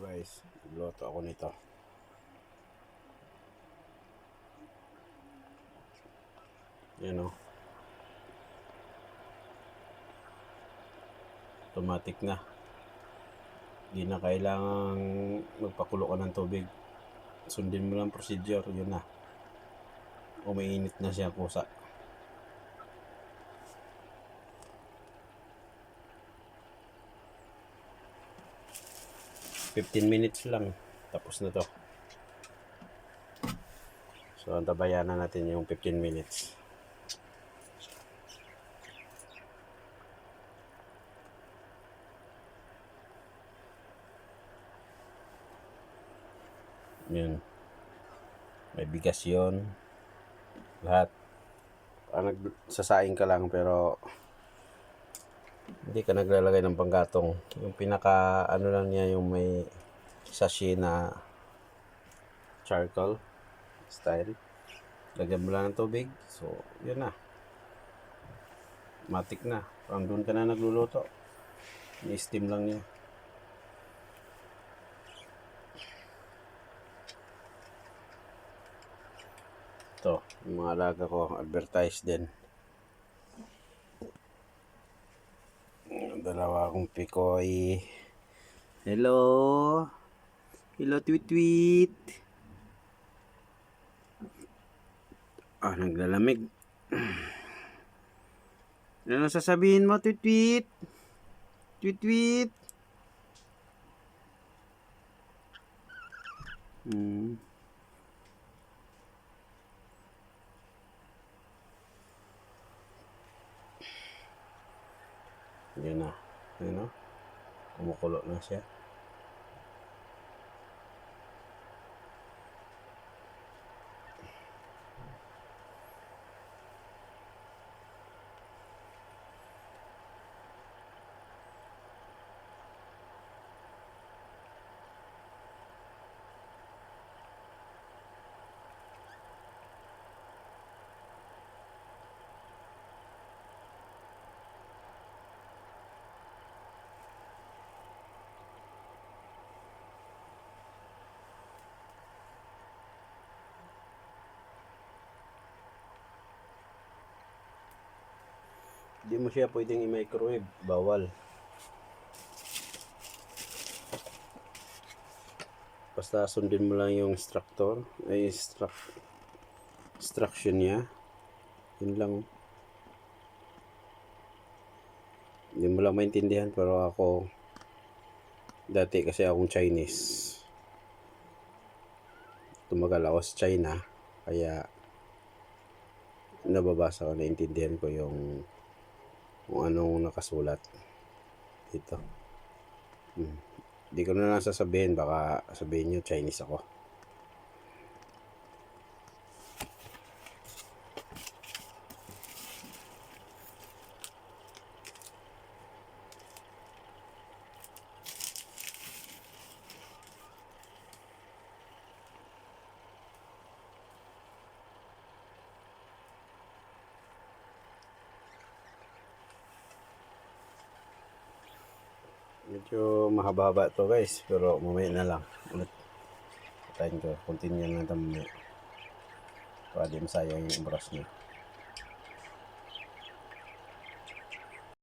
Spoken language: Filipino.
Guys, luto ako nito. Yan o. Automatic na. Hindi na kailangang magpakulo ka ng tubig. Sundin mo lang procedure, yun na. Umiinit na siya kusa. $15 minutes lang. Tapos na to. So, antabayan na natin yung 15 minutes. Yun. May bigas yun. Lahat. Nagsasaing ka lang pero hindi ka naglalagay ng panggatong. Yung pinaka ano lang niya yung may sachet na charcoal style. Lagyan mo lang ng tubig. So, yun na. Matik na. Parang doon ka na nagluluto. I-steam lang niya. Ito, yung mga alaga ko, advertise din. Dalawa akong pikoy. Hello! Hello, tweet tweet! Naglalamig. Ano sasabihin mo, tweet tweet? Tweet tweet? Yan na. Ano? Kumukulo na siya. Hindi mo siya pwedeng i-microwave. Bawal. Basta sundin mo lang yung instruction niya. Yun lang. Hindi mo lang maintindihan pero ako dati kasi akong Chinese. Tumagal ako sa China kaya nababasa ko, naintindihan ko yung kung anong nakasulat dito. Hindi ko na lang sasabihin, baka sabihin nyo Chinese ako. Medyo mahaba-haba to guys, pero mamaya na lang ulit. Patayin ko, continue na natin mamaya para di masayang yung oras niya.